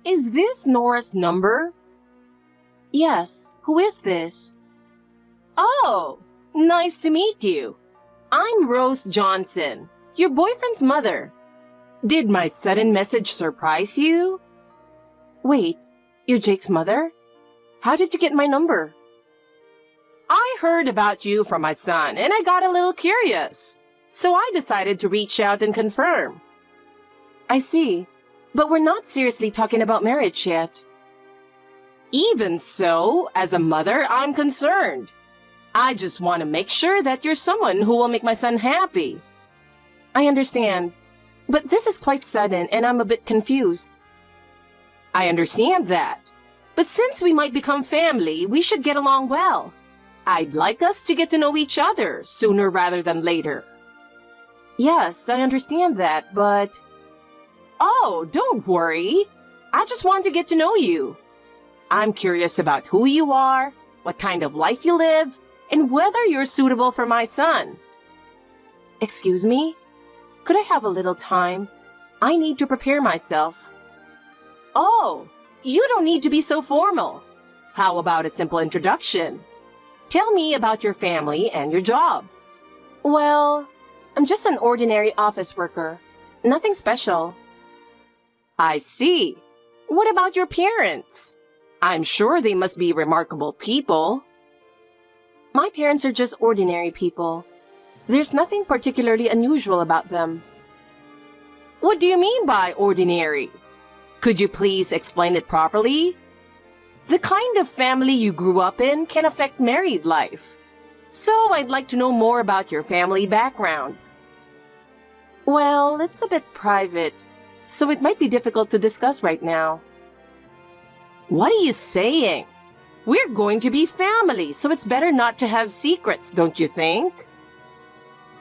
Is this Nora's number? Yes, who is this? Oh, nice to meet you. I'm Rose Johnson, your boyfriend's mother. Did my sudden message surprise you? Wait, you're Jake's mother? How did you get my number? I heard about you from my son and I got a little curious, so I decided to reach out and confirm. I see, but we're not seriously talking about marriage yet. Even so, as a mother, I'm concerned. I just want to make sure that you're someone who will make my son happy. I understand, but this is quite sudden and I'm a bit confused. I understand that, but since we might become family, we should get along well. I'd like us to get to know each other sooner rather than later. Yes, I understand that, but... Oh, don't worry. I just want to get to know you. I'm curious about who you are, what kind of life you live, and whether you're suitable for my son. Excuse me? Could I have a little time? I need to prepare myself. Oh, you don't need to be so formal. How about a simple introduction? Tell me about your family and your job. Well, I'm just an ordinary office worker. Nothing special. I see. What about your parents? I'm sure they must be remarkable people. My parents are just ordinary people. There's nothing particularly unusual about them. What do you mean by ordinary? Could you please explain it properly? The kind of family you grew up in can affect married life. So I'd like to know more about your family background. Well, it's a bit private, so it might be difficult to discuss right now. What are you saying? We're going to be family, so it's better not to have secrets, don't you think?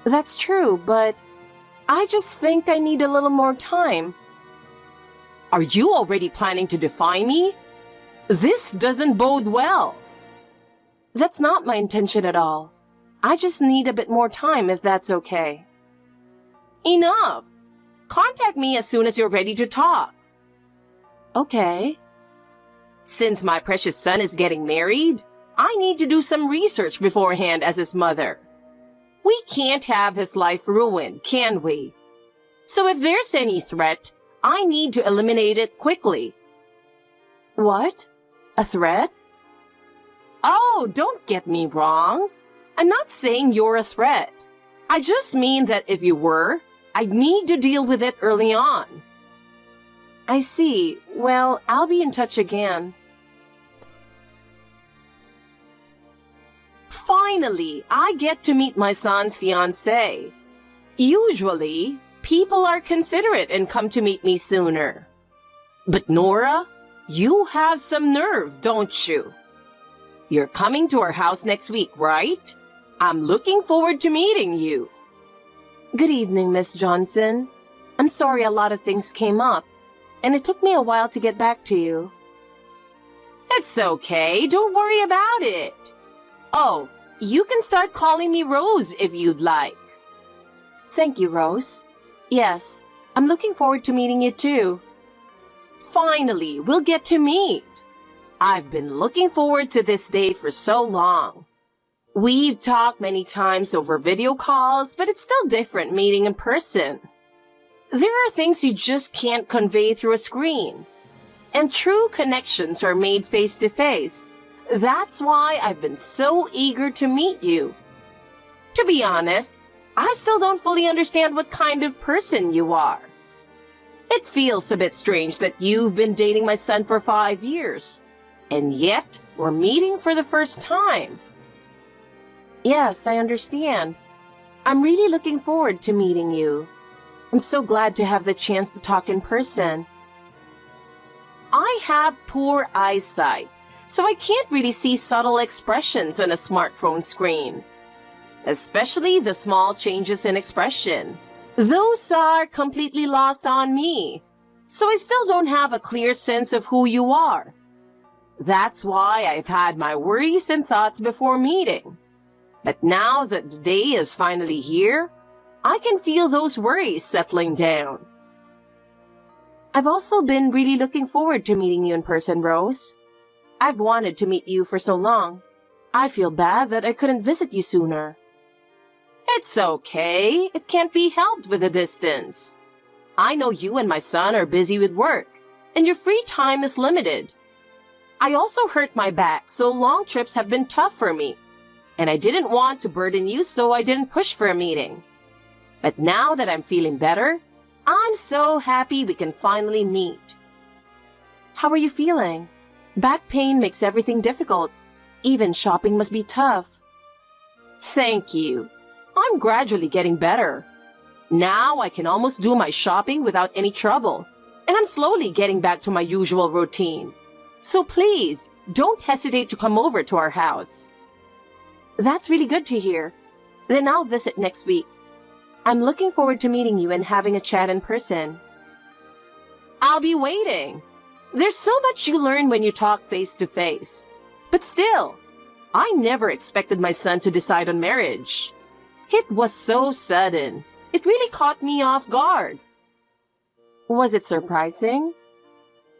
That's true, but I just think I need a little more time. Are you already planning to defy me? This doesn't bode well. That's not my intention at all. I just need a bit more time if that's okay. Enough! Contact me as soon as you're ready to talk. Okay. Since my precious son is getting married, I need to do some research beforehand as his mother. We can't have his life ruined, can we? So if there's any threat, I need to eliminate it quickly. What? A threat? Oh, don't get me wrong. I'm not saying you're a threat. I just mean that if you were, I'd need to deal with it early on. I see. Well, I'll be in touch again. Finally, I get to meet my son's fiancé. Usually, people are considerate and come to meet me sooner. But Nora, you have some nerve, don't you? You're coming to our house next week, right? I'm looking forward to meeting you. Good evening, Miss Johnson. I'm sorry a lot of things came up, and it took me a while to get back to you. It's okay. Don't worry about it. Oh, you can start calling me Rose if you'd like. Thank you, Rose. Yes, I'm looking forward to meeting you too. Finally, we'll get to meet. I've been looking forward to this day for so long. We've talked many times over video calls, but it's still different meeting in person. There are things you just can't convey through a screen. And true connections are made face to face. That's why I've been so eager to meet you. To be honest, I still don't fully understand what kind of person you are. It feels a bit strange that you've been dating my son for 5 years, and yet we're meeting for the first time. Yes, I understand. I'm really looking forward to meeting you. I'm so glad to have the chance to talk in person. I have poor eyesight, so I can't really see subtle expressions on a smartphone screen. Especially the small changes in expression. Those are completely lost on me, so I still don't have a clear sense of who you are. That's why I've had my worries and thoughts before meeting. But now that the day is finally here, I can feel those worries settling down. I've also been really looking forward to meeting you in person, Rose. I've wanted to meet you for so long. I feel bad that I couldn't visit you sooner. It's okay. It can't be helped with the distance. I know you and my son are busy with work, and your free time is limited. I also hurt my back, so long trips have been tough for me. And I didn't want to burden you, so I didn't push for a meeting. But now that I'm feeling better, I'm so happy we can finally meet. How are you feeling? Back pain makes everything difficult. Even shopping must be tough. Thank you. I'm gradually getting better. Now I can almost do my shopping without any trouble, and I'm slowly getting back to my usual routine. So please, don't hesitate to come over to our house. That's really good to hear. Then I'll visit next week. I'm looking forward to meeting you and having a chat in person. I'll be waiting. There's so much you learn when you talk face to face. But still, I never expected my son to decide on marriage. It was so sudden. It really caught me off guard. Was it surprising?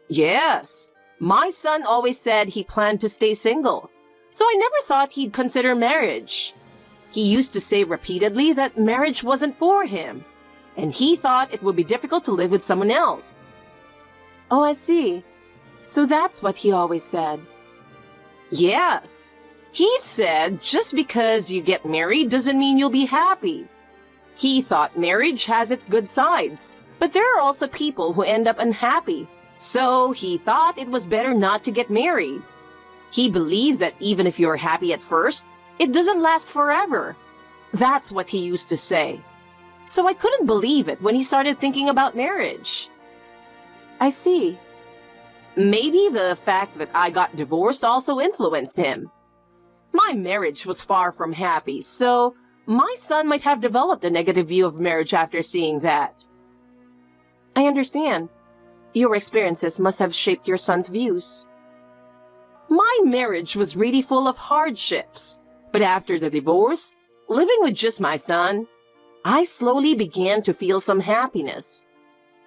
Yes. My son always said he planned to stay single, so I never thought he'd consider marriage. He used to say repeatedly that marriage wasn't for him, and he thought it would be difficult to live with someone else. Oh, I see. So that's what he always said. Yes. He said just because you get married doesn't mean you'll be happy. He thought marriage has its good sides, but there are also people who end up unhappy. So he thought it was better not to get married. He believed that even if you're happy at first, it doesn't last forever. That's what he used to say. So I couldn't believe it when he started thinking about marriage. I see. Maybe the fact that I got divorced also influenced him. My marriage was far from happy, so my son might have developed a negative view of marriage after seeing that. I understand. Your experiences must have shaped your son's views. My marriage was really full of hardships, but after the divorce, living with just my son, I slowly began to feel some happiness.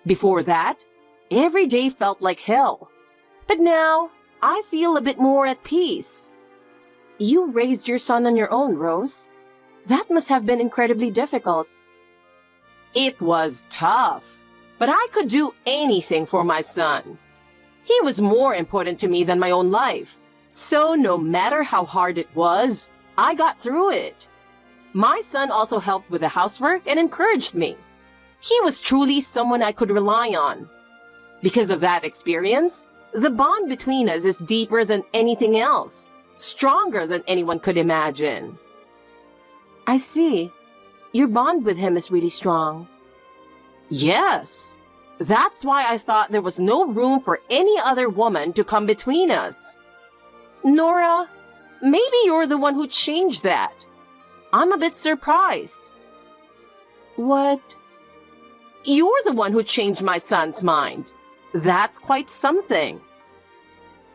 Before that, every day felt like hell, but now I feel a bit more at peace. You raised your son on your own, Rose. That must have been incredibly difficult. It was tough. But I could do anything for my son. He was more important to me than my own life. So no matter how hard it was, I got through it. My son also helped with the housework and encouraged me. He was truly someone I could rely on. Because of that experience, the bond between us is deeper than anything else, stronger than anyone could imagine. I see. Your bond with him is really strong. Yes, that's why I thought there was no room for any other woman to come between us. Nora, maybe you're the one who changed that. I'm a bit surprised. What? You're the one who changed my son's mind. That's quite something.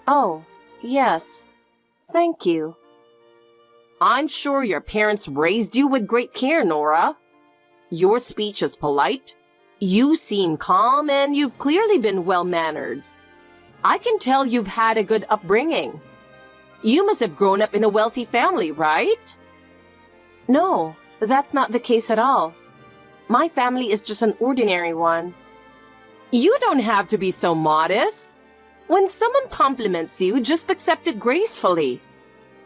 Oh, yes. Thank you. I'm sure your parents raised you with great care, Nora. Your speech is polite. You seem calm and you've clearly been well-mannered. I can tell you've had a good upbringing. You must have grown up in a wealthy family, right? No, that's not the case at all. My family is just an ordinary one. You don't have to be so modest. When someone compliments you, just accept it gracefully.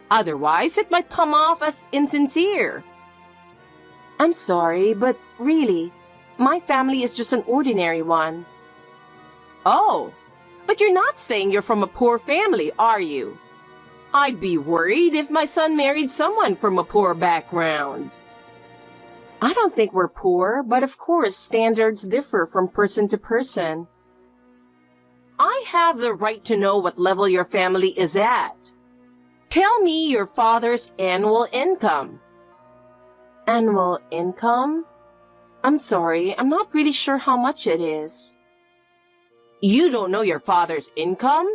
Otherwise, it might come off as insincere. I'm sorry, but really, my family is just an ordinary one. Oh, but you're not saying you're from a poor family, are you? I'd be worried if my son married someone from a poor background. I don't think we're poor, but of course standards differ from person to person. I have the right to know what level your family is at. Tell me your father's annual income. Annual income? I'm sorry, I'm not really sure how much it is. You don't know your father's income?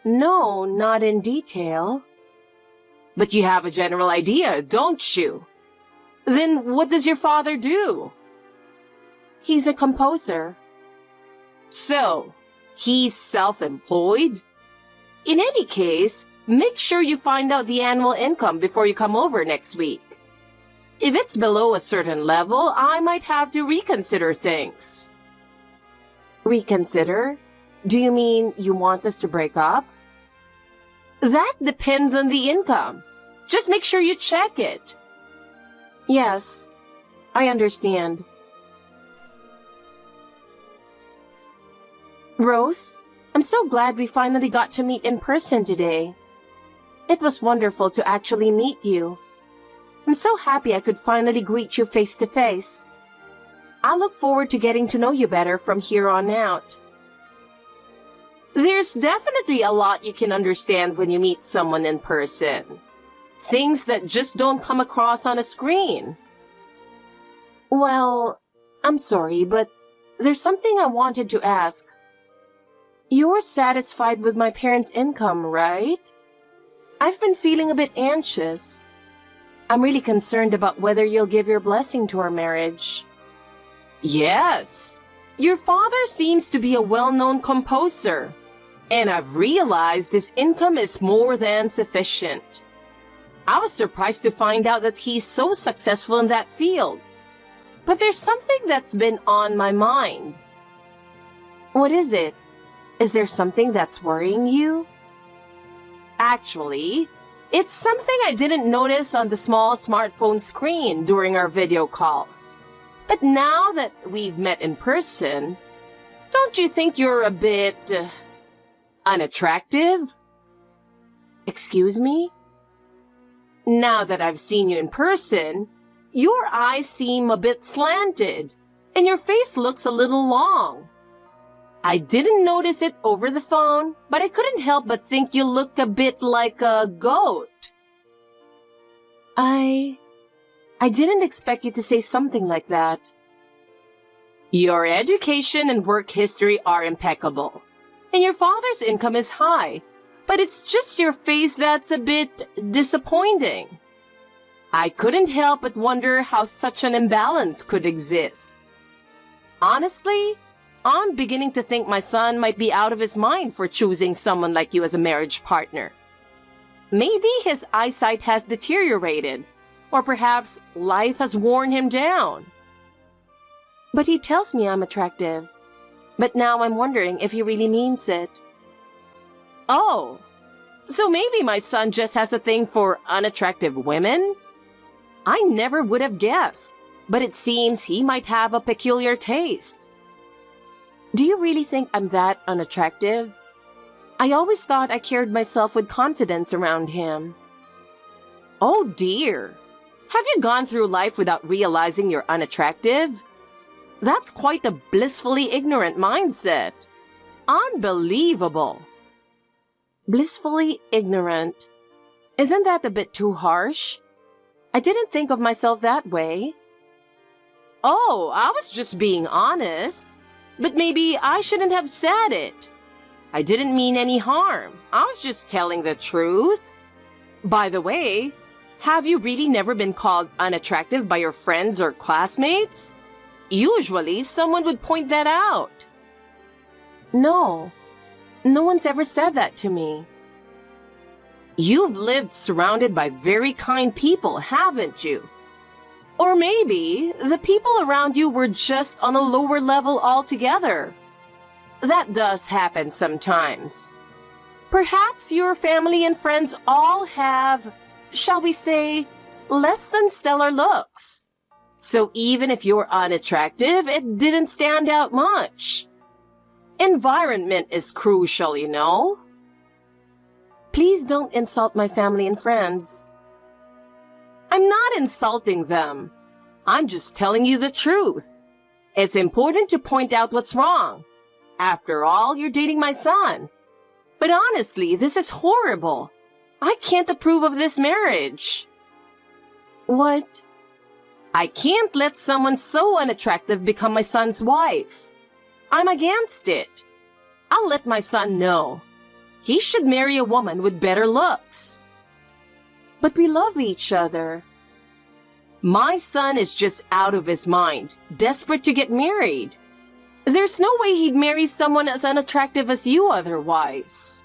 No, not in detail. But you have a general idea, don't you? Then what does your father do? He's a composer. So, he's self-employed? In any case, make sure you find out the annual income before you come over next week. If it's below a certain level, I might have to reconsider things. Reconsider? Do you mean you want us to break up? That depends on the income. Just make sure you check it. Yes, I understand. Rose, I'm so glad we finally got to meet in person today. It was wonderful to actually meet you. I'm so happy I could finally greet you face to face. I look forward to getting to know you better from here on out. There's definitely a lot you can understand when you meet someone in person. Things that just don't come across on a screen. Well, I'm sorry, but there's something I wanted to ask. You're satisfied with my parents' income, right? I've been feeling a bit anxious. I'm really concerned about whether you'll give your blessing to our marriage. Yes. Your father seems to be a well-known composer, and I've realized his income is more than sufficient. I was surprised to find out that he's so successful in that field. But there's something that's been on my mind. What is it? Is there something that's worrying you? Actually, it's something I didn't notice on the small smartphone screen during our video calls. But now that we've met in person, don't you think you're a bit unattractive? Excuse me? Now that I've seen you in person, your eyes seem a bit slanted, and your face looks a little long. I didn't notice it over the phone, but I couldn't help but think you look a bit like a goat. I didn't expect you to say something like that. Your education and work history are impeccable, and your father's income is high, but it's just your face that's a bit disappointing. I couldn't help but wonder how such an imbalance could exist. Honestly, I'm beginning to think my son might be out of his mind for choosing someone like you as a marriage partner. Maybe his eyesight has deteriorated, or perhaps life has worn him down. But he tells me I'm attractive. But now I'm wondering if he really means it. Oh, so maybe my son just has a thing for unattractive women? I never would have guessed, but it seems he might have a peculiar taste. Do you really think I'm that unattractive? I always thought I carried myself with confidence around him. Oh dear! Have you gone through life without realizing you're unattractive? That's quite a blissfully ignorant mindset. Unbelievable! Blissfully ignorant. Isn't that a bit too harsh? I didn't think of myself that way. Oh, I was just being honest. But maybe I shouldn't have said it. I didn't mean any harm. I was just telling the truth. By the way, have you really never been called unattractive by your friends or classmates? Usually, someone would point that out. No, no one's ever said that to me. You've lived surrounded by very kind people, haven't you? Or maybe the people around you were just on a lower level altogether. That does happen sometimes. Perhaps your family and friends all have, shall we say, less than stellar looks. So even if you're unattractive, it didn't stand out much. Environment is crucial, you know. Please don't insult my family and friends. I'm not insulting them. I'm just telling you the truth. It's important to point out what's wrong. After all, you're dating my son. But honestly, this is horrible. I can't approve of this marriage. What? I can't let someone so unattractive become my son's wife. I'm against it. I'll let my son know. He should marry a woman with better looks. But we love each other. My son is just out of his mind, desperate to get married. There's no way he'd marry someone as unattractive as you otherwise.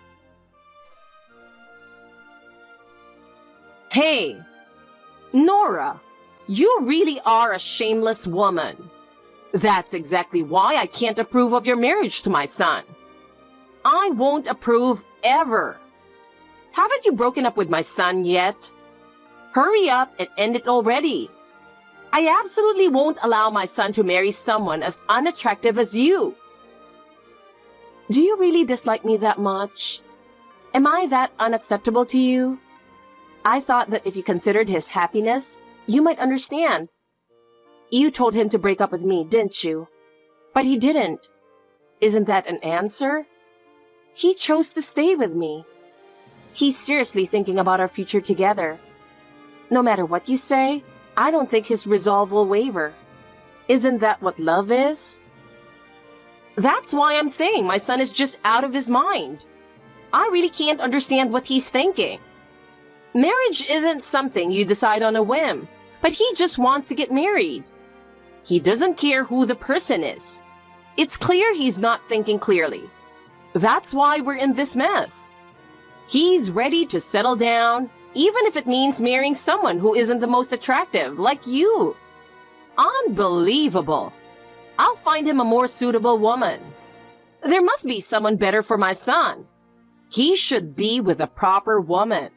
Hey, Nora, you really are a shameless woman. That's exactly why I can't approve of your marriage to my son. I won't approve ever. Haven't you broken up with my son yet? Hurry up and end it already. I absolutely won't allow my son to marry someone as unattractive as you. Do you really dislike me that much? Am I that unacceptable to you? I thought that if you considered his happiness, you might understand. You told him to break up with me, didn't you? But he didn't. Isn't that an answer? He chose to stay with me. He's seriously thinking about our future together. No matter what you say, I don't think his resolve will waver. Isn't that what love is? That's why I'm saying my son is just out of his mind. I really can't understand what he's thinking. Marriage isn't something you decide on a whim, but he just wants to get married. He doesn't care who the person is. It's clear he's not thinking clearly. That's why we're in this mess. He's ready to settle down, even if it means marrying someone who isn't the most attractive, like you. Unbelievable. I'll find him a more suitable woman. There must be someone better for my son. He should be with a proper woman.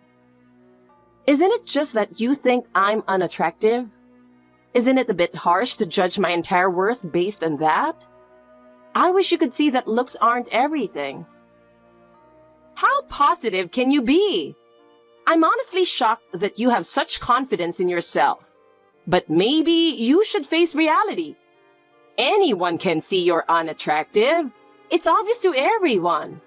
Isn't it just that you think I'm unattractive? Isn't it a bit harsh to judge my entire worth based on that? I wish you could see that looks aren't everything. How positive can you be? I'm honestly shocked that you have such confidence in yourself. But maybe you should face reality. Anyone can see you're unattractive. It's obvious to everyone.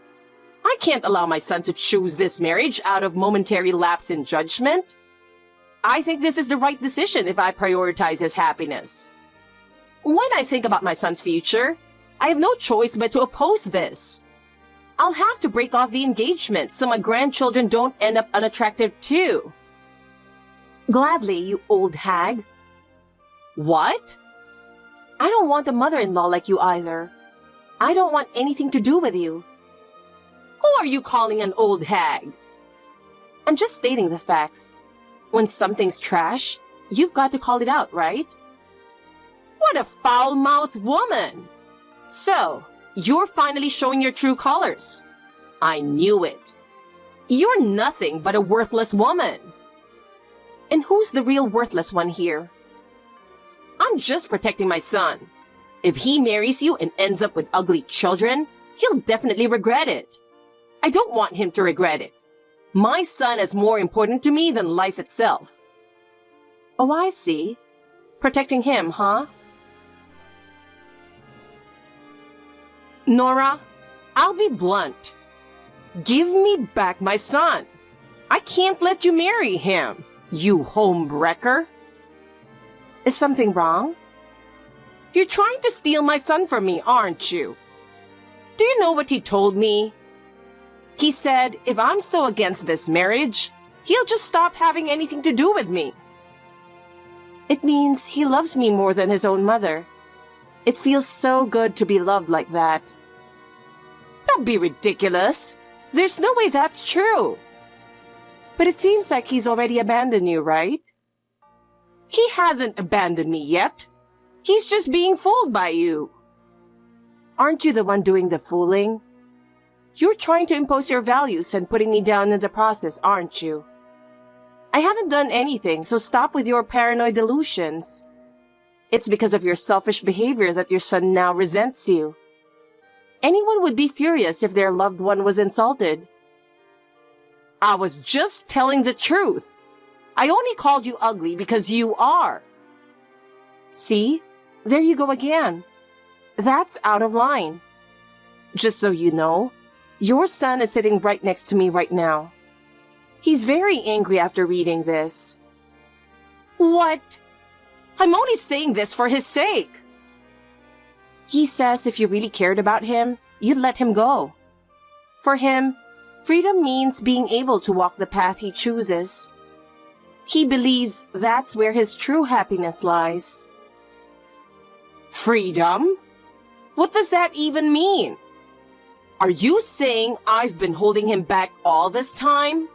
I can't allow my son to choose this marriage out of momentary lapse in judgment. I think this is the right decision if I prioritize his happiness. When I think about my son's future, I have no choice but to oppose this. I'll have to break off the engagement so my grandchildren don't end up unattractive too. Gladly, you old hag. What? I don't want a mother-in-law like you either. I don't want anything to do with you. Who are you calling an old hag? I'm just stating the facts. When something's trash, you've got to call it out, right? What a foul-mouthed woman! So, you're finally showing your true colors. I knew it. You're nothing but a worthless woman. And who's the real worthless one here? I'm just protecting my son. If he marries you and ends up with ugly children, he'll definitely regret it. I don't want him to regret it. My son is more important to me than life itself. Oh, I see. Protecting him, huh? Nora, I'll be blunt. Give me back my son. I can't let you marry him, you homewrecker. Is something wrong? You're trying to steal my son from me, aren't you? Do you know what he told me? He said, if I'm so against this marriage, he'll just stop having anything to do with me. It means he loves me more than his own mother. It feels so good to be loved like that. Don't be ridiculous. There's no way that's true. But it seems like he's already abandoned you, right? He hasn't abandoned me yet. He's just being fooled by you. Aren't you the one doing the fooling? You're trying to impose your values and putting me down in the process, aren't you? I haven't done anything, so stop with your paranoid delusions. It's because of your selfish behavior that your son now resents you. Anyone would be furious if their loved one was insulted. I was just telling the truth. I only called you ugly because you are. See? There you go again. That's out of line. Just so you know, your son is sitting right next to me right now. He's very angry after reading this. What? I'm only saying this for his sake. He says if you really cared about him, you'd let him go. For him, freedom means being able to walk the path he chooses. He believes that's where his true happiness lies. Freedom? What does that even mean? Are you saying I've been holding him back all this time?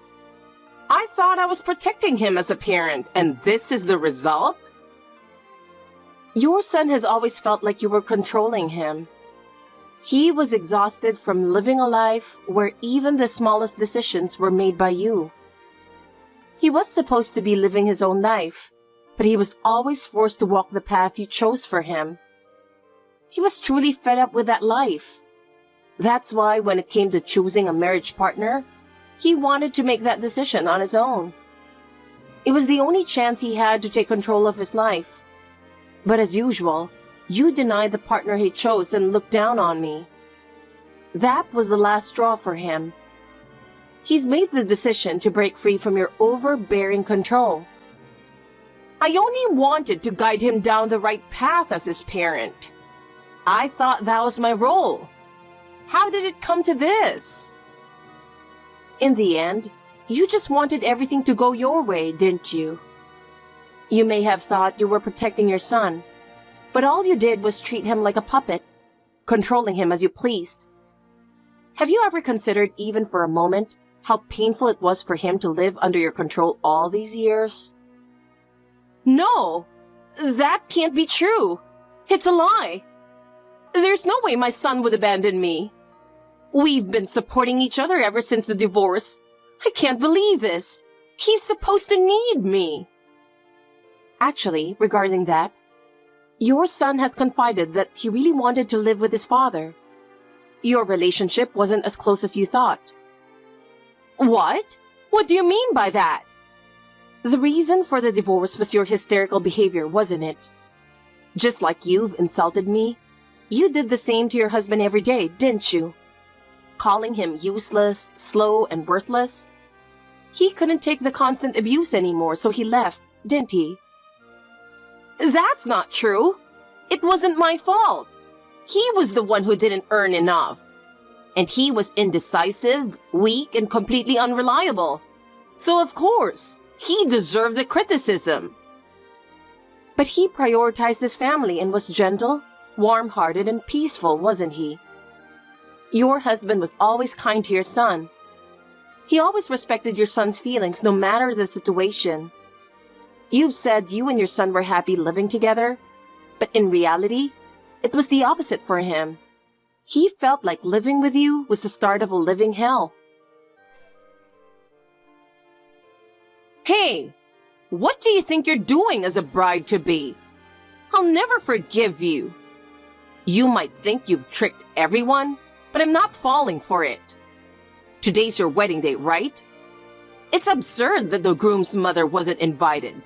I thought I was protecting him as a parent, and this is the result? Your son has always felt like you were controlling him. He was exhausted from living a life where even the smallest decisions were made by you. He was supposed to be living his own life, but he was always forced to walk the path you chose for him. He was truly fed up with that life. That's why when it came to choosing a marriage partner, he wanted to make that decision on his own. It was the only chance he had to take control of his life. But as usual, you denied the partner he chose and looked down on me. That was the last straw for him. He's made the decision to break free from your overbearing control. I only wanted to guide him down the right path as his parent. I thought that was my role. How did it come to this? In the end, you just wanted everything to go your way, didn't you? You may have thought you were protecting your son, but all you did was treat him like a puppet, controlling him as you pleased. Have you ever considered, even for a moment, how painful it was for him to live under your control all these years? No, that can't be true. It's a lie. There's no way my son would abandon me. We've been supporting each other ever since the divorce. I can't believe this. He's supposed to need me. Actually, regarding that, your son has confided that he really wanted to live with his father. Your relationship wasn't as close as you thought. What? What do you mean by that? The reason for the divorce was your hysterical behavior, wasn't it? Just like you've insulted me, you did the same to your husband every day, didn't you? Calling him useless, slow, and worthless. He couldn't take the constant abuse anymore, so he left, didn't he? That's not true. It wasn't my fault. He was the one who didn't earn enough. And he was indecisive, weak, and completely unreliable. So of course, he deserved the criticism. But he prioritized his family and was gentle, warm-hearted, and peaceful, wasn't he? Your husband was always kind to your son. He always respected your son's feelings no matter the situation. You've said you and your son were happy living together, but in reality, it was the opposite for him. He felt like living with you was the start of a living hell. Hey, what do you think you're doing as a bride-to-be? I'll never forgive you. You might think you've tricked everyone, but I'm not falling for it. Today's your wedding day, right? It's absurd that the groom's mother wasn't invited.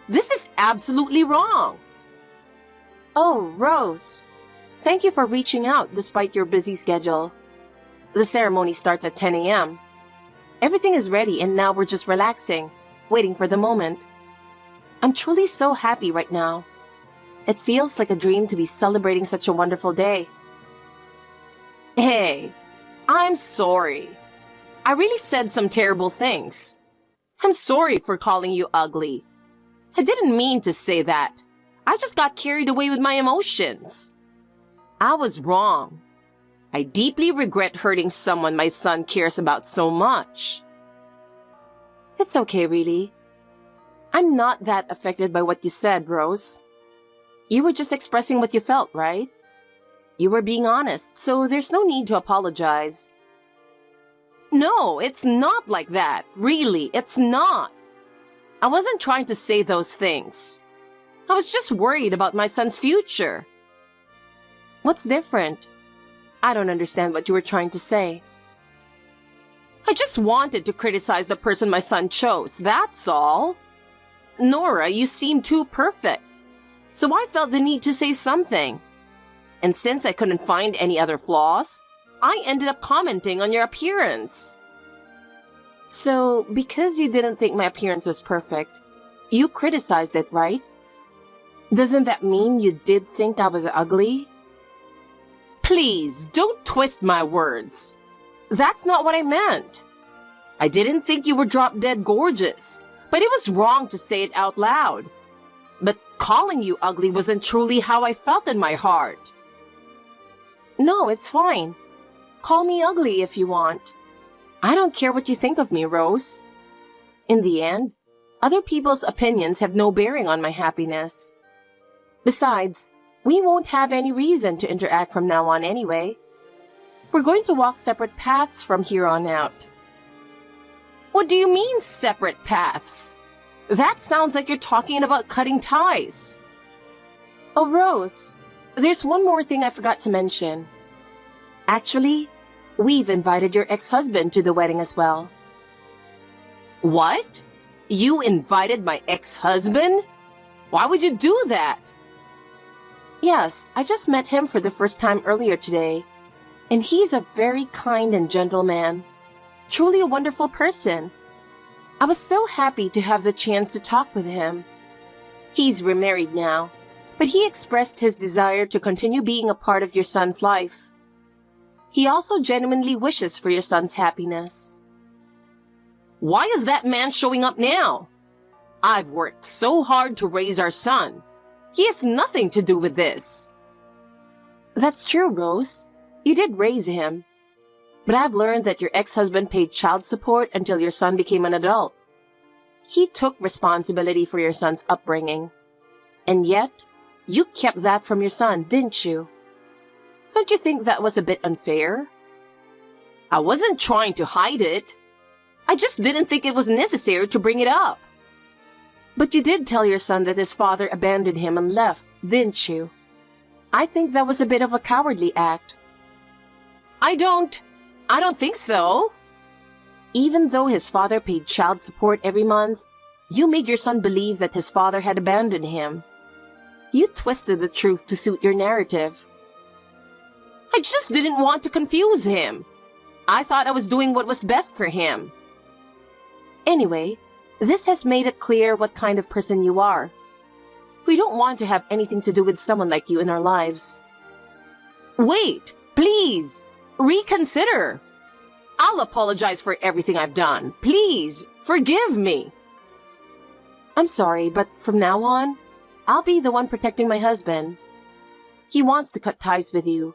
This is absolutely wrong. Oh, Rose. Thank you for reaching out despite your busy schedule. The ceremony starts at 10 a.m. Everything is ready and now we're just relaxing, waiting for the moment. I'm truly so happy right now. It feels like a dream to be celebrating such a wonderful day. Hey, I'm sorry. I really said some terrible things. I'm sorry for calling you ugly. I didn't mean to say that. I just got carried away with my emotions. I was wrong. I deeply regret hurting someone my son cares about so much. It's okay, really. I'm not that affected by what you said, Rose. You were just expressing what you felt, right? You were being honest, so there's no need to apologize. No, it's not like that. Really, it's not. I wasn't trying to say those things. I was just worried about my son's future. What's different? I don't understand what you were trying to say. I just wanted to criticize the person my son chose, that's all. Nora, you seem too perfect. So I felt the need to say something. And since I couldn't find any other flaws, I ended up commenting on your appearance. So, because you didn't think my appearance was perfect, you criticized it, right? Doesn't that mean you did think I was ugly? Please, don't twist my words. That's not what I meant. I didn't think you were drop-dead gorgeous, but it was wrong to say it out loud. But calling you ugly wasn't truly how I felt in my heart. No, it's fine. Call me ugly if you want. I don't care what you think of me, Rose. In the end, other people's opinions have no bearing on my happiness. Besides, we won't have any reason to interact from now on anyway. We're going to walk separate paths from here on out. What do you mean, separate paths? That sounds like you're talking about cutting ties. Oh, Rose, there's one more thing I forgot to mention. Actually, we've invited your ex-husband to the wedding as well. What? You invited my ex-husband? Why would you do that? Yes, I just met him for the first time earlier today, and he's a very kind and gentle man. Truly a wonderful person. I was so happy to have the chance to talk with him. He's remarried now, but he expressed his desire to continue being a part of your son's life. He also genuinely wishes for your son's happiness. Why is that man showing up now? I've worked so hard to raise our son. He has nothing to do with this. That's true, Rose. You did raise him. But I've learned that your ex-husband paid child support until your son became an adult. He took responsibility for your son's upbringing. And yet, you kept that from your son, didn't you? Don't you think that was a bit unfair? I wasn't trying to hide it. I just didn't think it was necessary to bring it up. But you did tell your son that his father abandoned him and left, didn't you? I think that was a bit of a cowardly act. I don't think so. Even though his father paid child support every month, you made your son believe that his father had abandoned him. You twisted the truth to suit your narrative. I just didn't want to confuse him. I thought I was doing what was best for him. Anyway, this has made it clear what kind of person you are. We don't want to have anything to do with someone like you in our lives. Wait, please, reconsider. I'll apologize for everything I've done. Please, forgive me. I'm sorry, but from now on, I'll be the one protecting my husband. He wants to cut ties with you,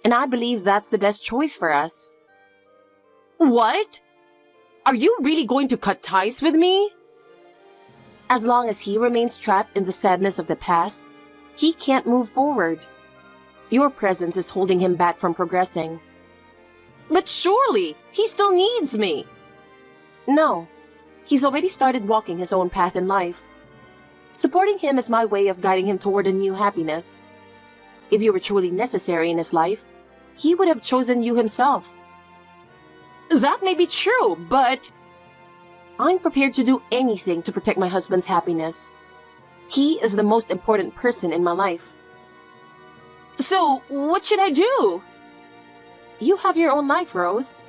and I believe that's the best choice for us. What? Are you really going to cut ties with me? As long as he remains trapped in the sadness of the past, he can't move forward. Your presence is holding him back from progressing. But surely, he still needs me. No, he's already started walking his own path in life. Supporting him is my way of guiding him toward a new happiness. If you were truly necessary in his life, he would have chosen you himself. That may be true, but I'm prepared to do anything to protect my husband's happiness. He is the most important person in my life. So, what should I do? You have your own life, Rose.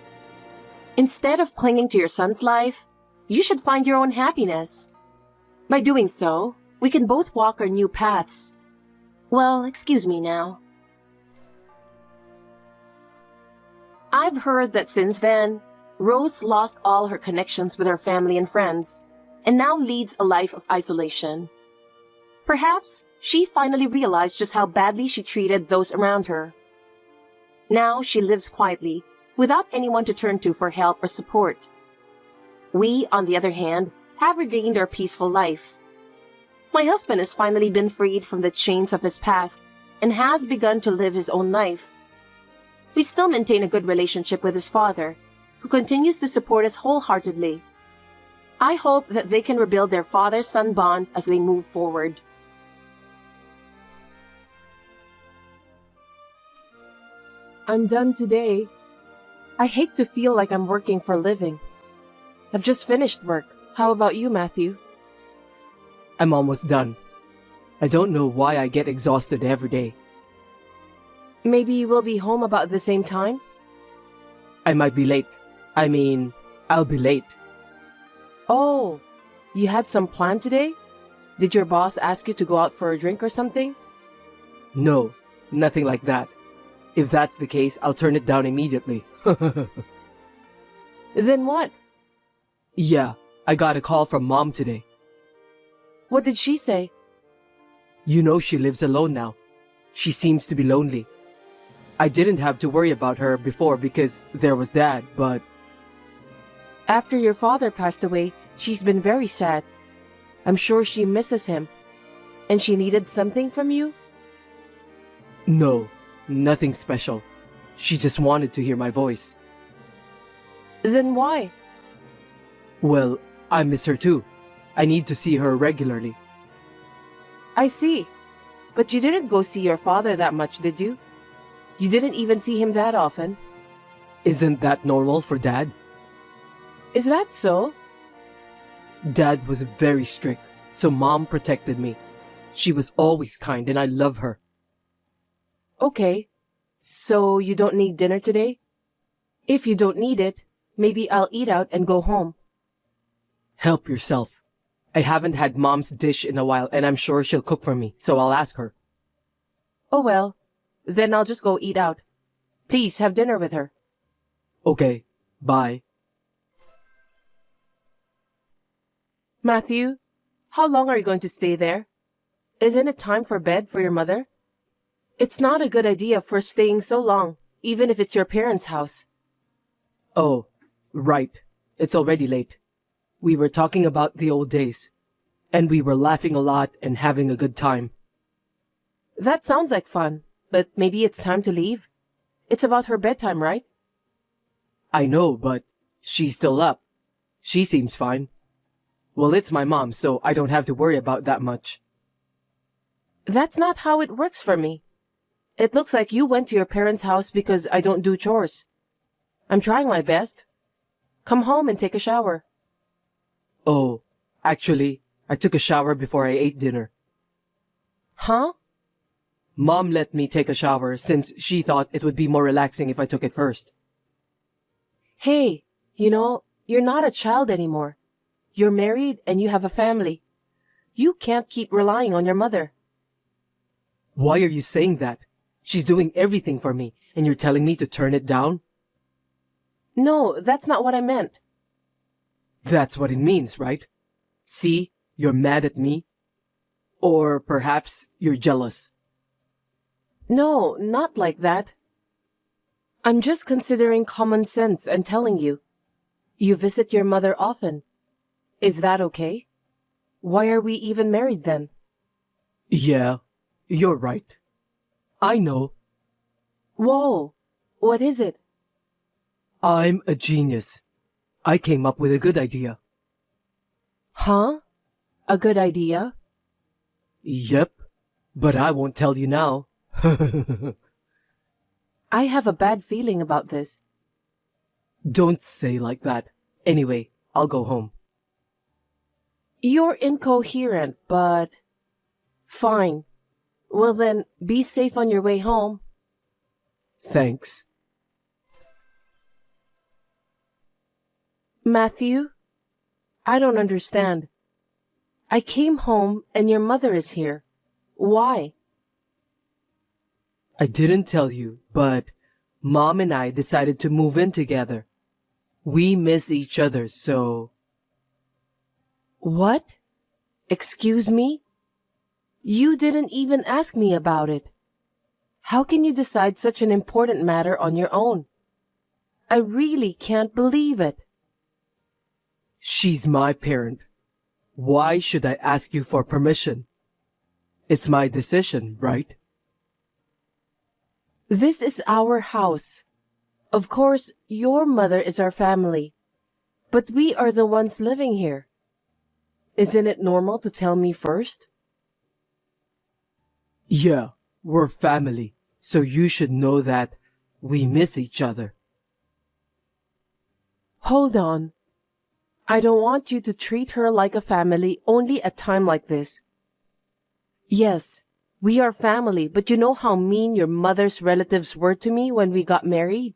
Instead of clinging to your son's life, you should find your own happiness. By doing so, we can both walk our new paths. Well, excuse me now. I've heard that since then, Rose lost all her connections with her family and friends, and now leads a life of isolation. Perhaps she finally realized just how badly she treated those around her. Now she lives quietly, without anyone to turn to for help or support. We, on the other hand, have regained our peaceful life. My husband has finally been freed from the chains of his past and has begun to live his own life. We still maintain a good relationship with his father, who continues to support us wholeheartedly. I hope that they can rebuild their father-son bond as they move forward. I'm done today. I hate to feel like I'm working for a living. I've just finished work. How about you, Matthew? I'm almost done. I don't know why I get exhausted every day. Maybe we'll be home about the same time? I might be late. I'll be late. Oh, you had some plan today? Did your boss ask you to go out for a drink or something? No, nothing like that. If that's the case, I'll turn it down immediately. Then what? Yeah, I got a call from Mom today. What did she say? You know she lives alone now. She seems to be lonely. I didn't have to worry about her before because there was Dad, but After your father passed away, she's been very sad. I'm sure she misses him. And she needed something from you? no, nothing special. She just wanted to hear my voice. Then why? Well, I miss her too. I need to see her regularly. I see. But you didn't go see your father that much, did you? You didn't even see him that often. Isn't that normal for Dad? Is that so? Dad was very strict, so Mom protected me. She was always kind and I love her. Okay. So you don't need dinner today? If you don't need it, maybe I'll eat out and go home. Help yourself. I haven't had Mom's dish in a while and I'm sure she'll cook for me, so I'll ask her. Oh well, then I'll just go eat out. Please have dinner with her. Okay, bye. Matthew, how long are you going to stay there? Isn't it time for bed for your mother? It's not a good idea for staying so long, even if it's your parents' house. Oh, right. It's already late. We were talking about the old days, and we were laughing a lot and having a good time. That sounds like fun, but maybe it's time to leave. It's about her bedtime, right? I know, but she's still up. She seems fine. Well, it's my mom, so I don't have to worry about that much. That's not how it works for me. It looks like you went to your parents' house because I don't do chores. I'm trying my best. Come home and take a shower. Oh, actually, I took a shower before I ate dinner. Huh? Mom let me take a shower since she thought it would be more relaxing if I took it first. Hey, you're not a child anymore. You're married and you have a family. You can't keep relying on your mother. Why are you saying that? She's doing everything for me, and you're telling me to turn it down? No, that's not what I meant. That's what it means, right? See, you're mad at me. Or perhaps you're jealous. No, not like that. I'm just considering common sense and telling you. You visit your mother often. Is that okay? Why are we even married then? Yeah, you're right. I know. Whoa, what is it? I'm a genius. I came up with a good idea. Huh? A good idea? Yep, but I won't tell you now. I have a bad feeling about this. Don't say like that. Anyway, I'll go home. You're incoherent, but... Fine. Well then, be safe on your way home. Thanks. Matthew? I don't understand. I came home and your mother is here. Why? I didn't tell you, but Mom and I decided to move in together. We miss each other, so... What? Excuse me? You didn't even ask me about it. How can you decide such an important matter on your own? I really can't believe it. She's my parent. Why should I ask you for permission? It's my decision, right? This is our house. Of course, your mother is our family, but we are the ones living here. Isn't it normal to tell me first? Yeah, we're family, so you should know that we miss each other. Hold on. I don't want you to treat her like a family only at time like this. Yes, we are family, but you know how mean your mother's relatives were to me when we got married?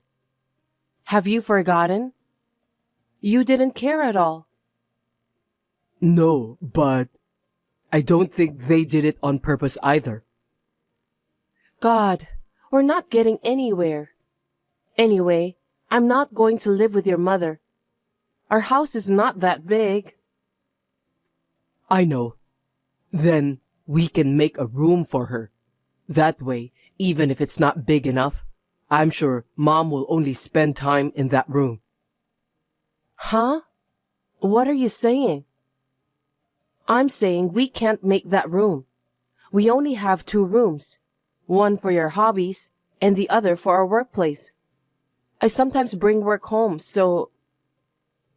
Have you forgotten? You didn't care at all. No, but I don't think they did it on purpose either. God, we're not getting anywhere. Anyway, I'm not going to live with your mother. Our house is not that big. I know. Then we can make a room for her. That way, even if it's not big enough, I'm sure Mom will only spend time in that room. Huh? What are you saying? I'm saying we can't make that room. We only have 2 rooms. One for your hobbies and the other for our workplace. I sometimes bring work home, so...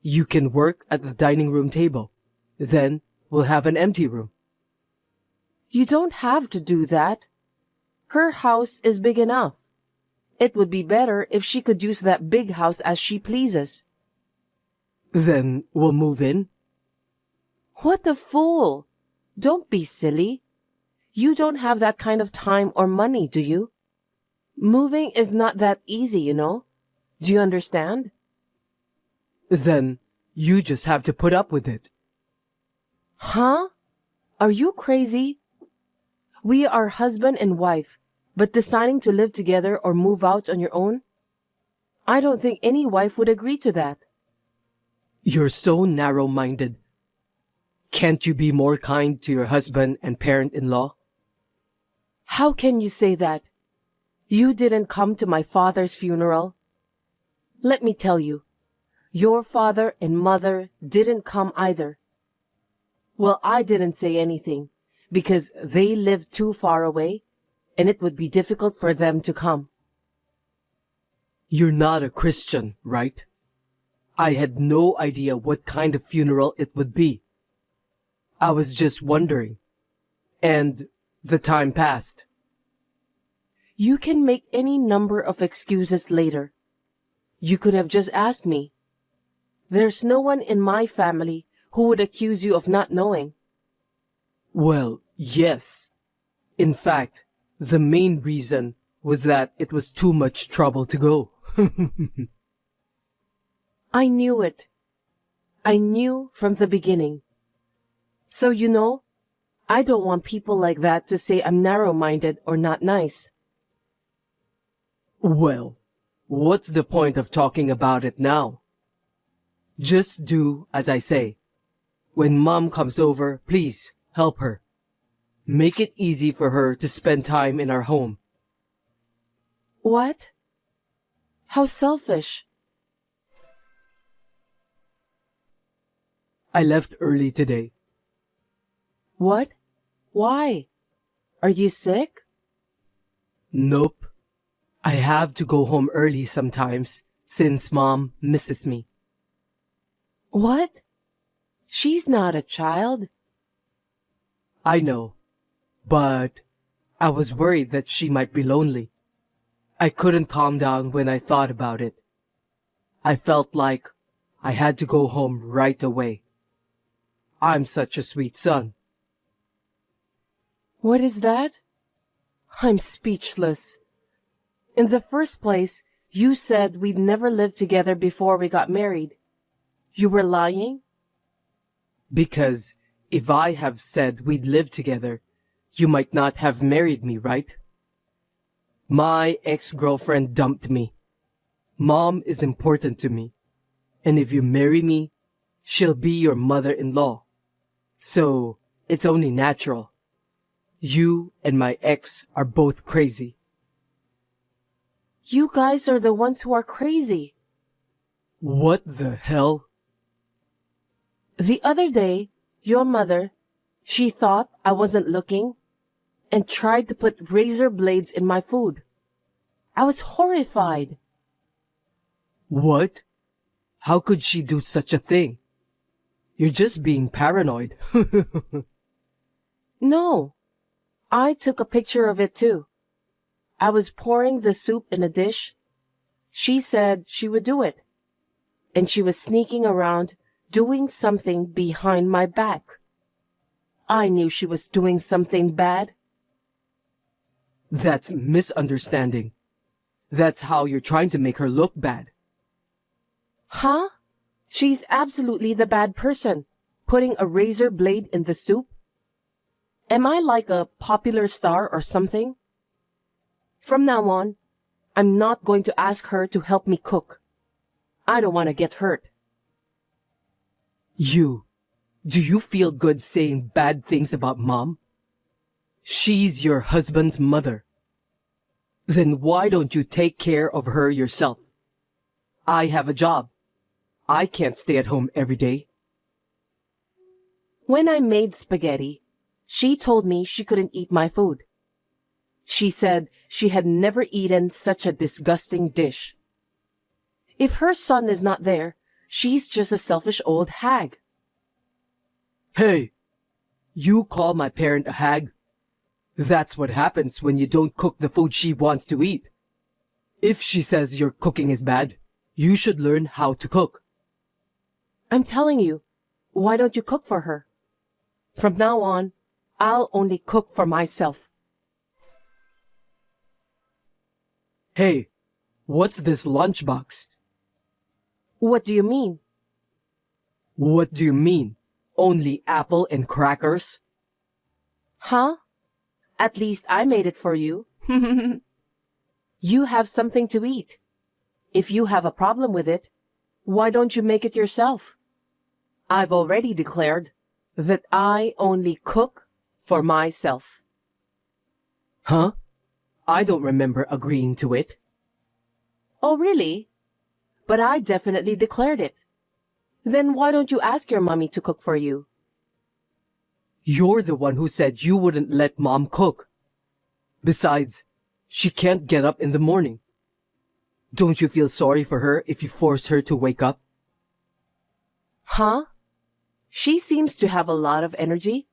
You can work at the dining room table. Then we'll have an empty room. You don't have to do that. Her house is big enough. It would be better if she could use that big house as she pleases. Then we'll move in. What a fool! Don't be silly. You don't have that kind of time or money, do you? Moving is not that easy, you know. Do you understand? Then you just have to put up with it. Huh? Are you crazy? We are husband and wife, but deciding to live together or move out on your own? I don't think any wife would agree to that. You're so narrow-minded. Can't you be more kind to your husband and parent-in-law? How can you say that? You didn't come to my father's funeral. Let me tell you, your father and mother didn't come either. Well, I didn't say anything because they lived too far away and it would be difficult for them to come. You're not a Christian, right? I had no idea what kind of funeral it would be. I was just wondering. And the time passed. You can make any number of excuses later. You could have just asked me. There's no one in my family who would accuse you of not knowing. Well, yes. In fact, the main reason was that it was too much trouble to go. I knew it. I knew from the beginning. So you know, I don't want people like that to say I'm narrow-minded or not nice. Well, what's the point of talking about it now? Just do as I say. When Mom comes over, please help her. Make it easy for her to spend time in our home. What? How selfish. I left early today. What? Why? Are you sick? Nope. I have to go home early sometimes since Mom misses me. What? She's not a child. I know, but I was worried that she might be lonely. I couldn't calm down when I thought about it. I felt like I had to go home right away. I'm such a sweet son. What is that? I'm speechless. In the first place, you said we'd never lived together before we got married. You were lying? Because if I have said we'd live together, you might not have married me, right? My ex-girlfriend dumped me. Mom is important to me. And if you marry me, she'll be your mother-in-law. So, it's only natural. You and my ex are both crazy. You guys are the ones who are crazy. What the hell? The other day, your mother, she thought I wasn't looking and tried to put razor blades in my food. I was horrified. What? How could she do such a thing? You're just being paranoid. No, I took a picture of it too. I was pouring the soup in a dish. She said she would do it. And she was sneaking around doing something behind my back. I knew she was doing something bad. That's misunderstanding. That's how you're trying to make her look bad. Huh? She's absolutely the bad person, putting a razor blade in the soup. Am I like a popular star or something? From now on, I'm not going to ask her to help me cook. I don't want to get hurt. Do you feel good saying bad things about Mom? She's your husband's mother. Then why don't you take care of her yourself? I have a job. I can't stay at home every day. When I made spaghetti, she told me she couldn't eat my food. She said she had never eaten such a disgusting dish. If her son is not there, she's just a selfish old hag. Hey, you call my parent a hag? That's what happens when you don't cook the food she wants to eat. If she says your cooking is bad, you should learn how to cook. I'm telling you, why don't you cook for her? From now on, I'll only cook for myself. Hey, what's this lunchbox? What do you mean? What do you mean? Only apple and crackers? Huh? At least I made it for you. You have something to eat. If you have a problem with it, why don't you make it yourself? I've already declared that I only cook for myself. Huh? I don't remember agreeing to it. Oh, really? But I definitely declared it. Then why don't you ask your mommy to cook for you? You're the one who said you wouldn't let Mom cook. Besides, she can't get up in the morning. Don't you feel sorry for her if you force her to wake up? Huh? She seems to have a lot of energy.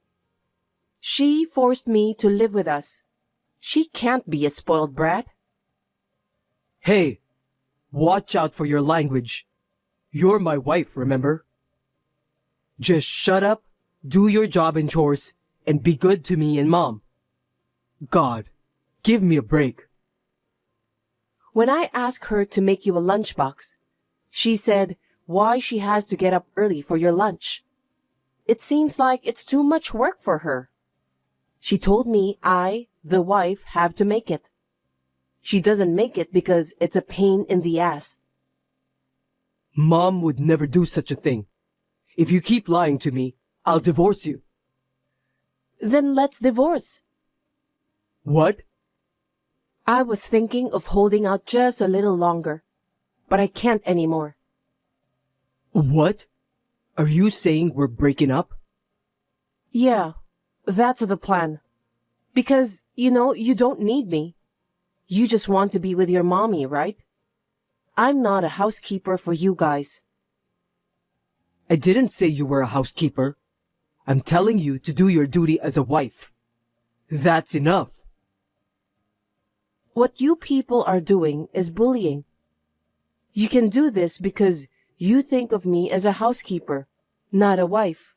She forced me to live with us. She can't be a spoiled brat. Hey, watch out for your language. You're my wife, remember? Just shut up, do your job and chores, and be good to me and Mom. God, give me a break. When I asked her to make you a lunchbox, she said why she has to get up early for your lunch. It seems like it's too much work for her. She told me I, the wife, have to make it. She doesn't make it because it's a pain in the ass. Mom would never do such a thing. If you keep lying to me, I'll divorce you. Then let's divorce. What? I was thinking of holding out just a little longer, but I can't anymore. What? Are you saying we're breaking up? Yeah, that's the plan. Because, you don't need me. You just want to be with your mommy, right? I'm not a housekeeper for you guys. I didn't say you were a housekeeper. I'm telling you to do your duty as a wife. That's enough. What you people are doing is bullying. You can do this because you think of me as a housekeeper, not a wife.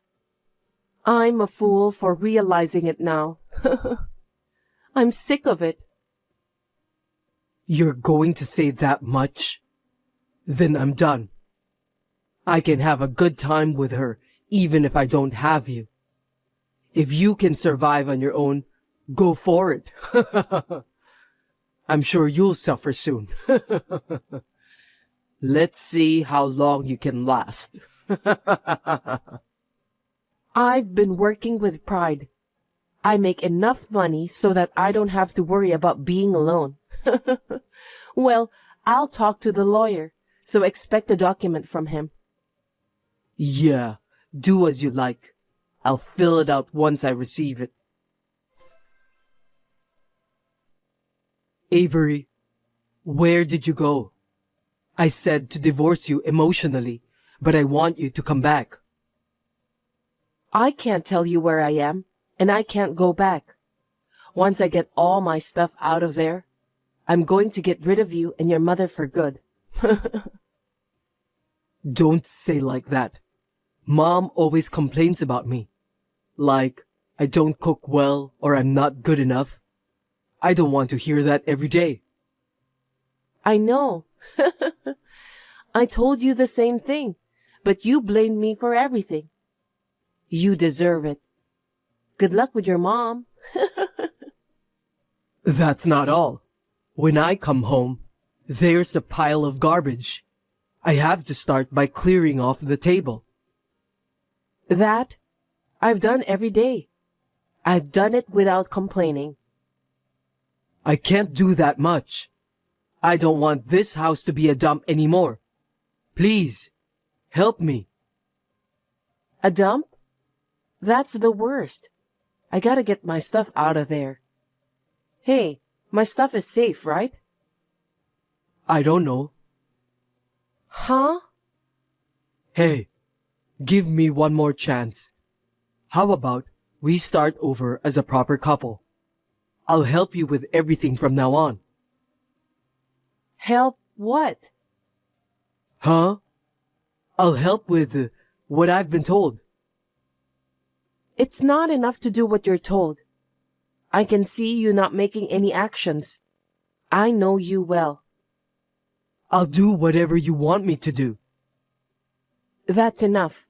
I'm a fool for realizing it now. I'm sick of it. You're going to say that much? Then I'm done. I can have a good time with her even if I don't have you. If you can survive on your own, go for it. I'm sure you'll suffer soon. Let's see how long you can last. I've been working with pride. I make enough money so that I don't have to worry about being alone. Well, I'll talk to the lawyer, so expect a document from him. Yeah, do as you like. I'll fill it out once I receive it. Avery, where did you go? I said to divorce you emotionally, but I want you to come back. I can't tell you where I am, and I can't go back. Once I get all my stuff out of there, I'm going to get rid of you and your mother for good. Don't say like that. Mom always complains about me. Like, I don't cook well or I'm not good enough. I don't want to hear that every day. I know. I told you the same thing, but you blamed me for everything. You deserve it. Good luck with your mom. That's not all. When I come home, there's a pile of garbage. I have to start by clearing off the table. That I've done every day. I've done it without complaining. I can't do that much. I don't want this house to be a dump anymore. Please, help me. A dump? That's the worst. I gotta get my stuff out of there. Hey, my stuff is safe, right? I don't know. Huh? Hey, give me one more chance. How about we start over as a proper couple? I'll help you with everything from now on. Help what? Huh? I'll help with what I've been told. It's not enough to do what you're told. I can see you not making any actions. I know you well. I'll do whatever you want me to do. That's enough.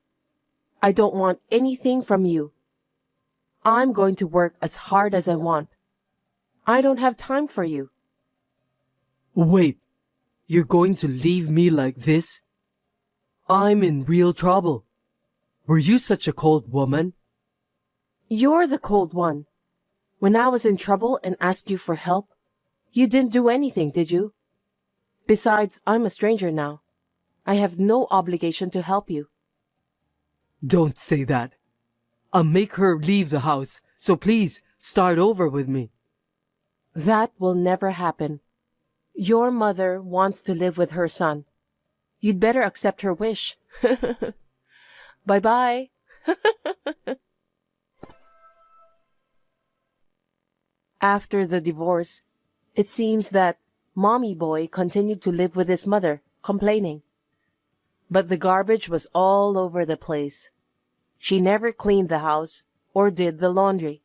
I don't want anything from you. I'm going to work as hard as I want. I don't have time for you. Wait, you're going to leave me like this? I'm in real trouble. Were you such a cold woman? You're the cold one. When I was in trouble and asked you for help, you didn't do anything, did you? Besides, I'm a stranger now. I have no obligation to help you. Don't say that. I'll make her leave the house, so please start over with me. That will never happen. Your mother wants to live with her son. You'd better accept her wish. Bye-bye. After the divorce, it seems that Mommy Boy continued to live with his mother, complaining. But the garbage was all over the place. She never cleaned the house or did the laundry,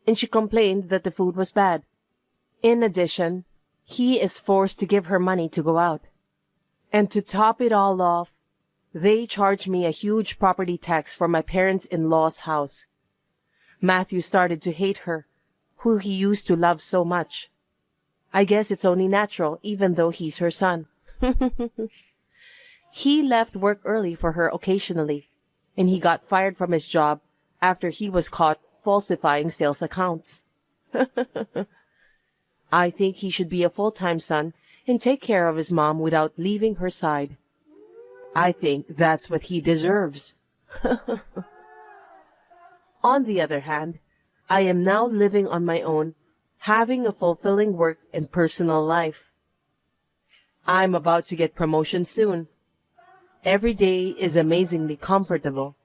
and she complained that the food was bad. In addition, he is forced to give her money to go out. And to top it all off, they charged me a huge property tax for my parents-in-law's house. Matthew started to hate her, who he used to love so much. I guess it's only natural, even though he's her son. He left work early for her occasionally, and he got fired from his job after he was caught falsifying sales accounts. I think he should be a full-time son and take care of his mom without leaving her side. I think that's what he deserves. On the other hand, I am now living on my own, having a fulfilling work and personal life. I'm about to get promotion soon. Every day is amazingly comfortable.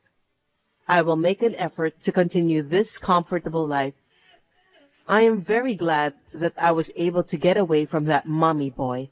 I will make an effort to continue this comfortable life. I am very glad that I was able to get away from that mommy boy.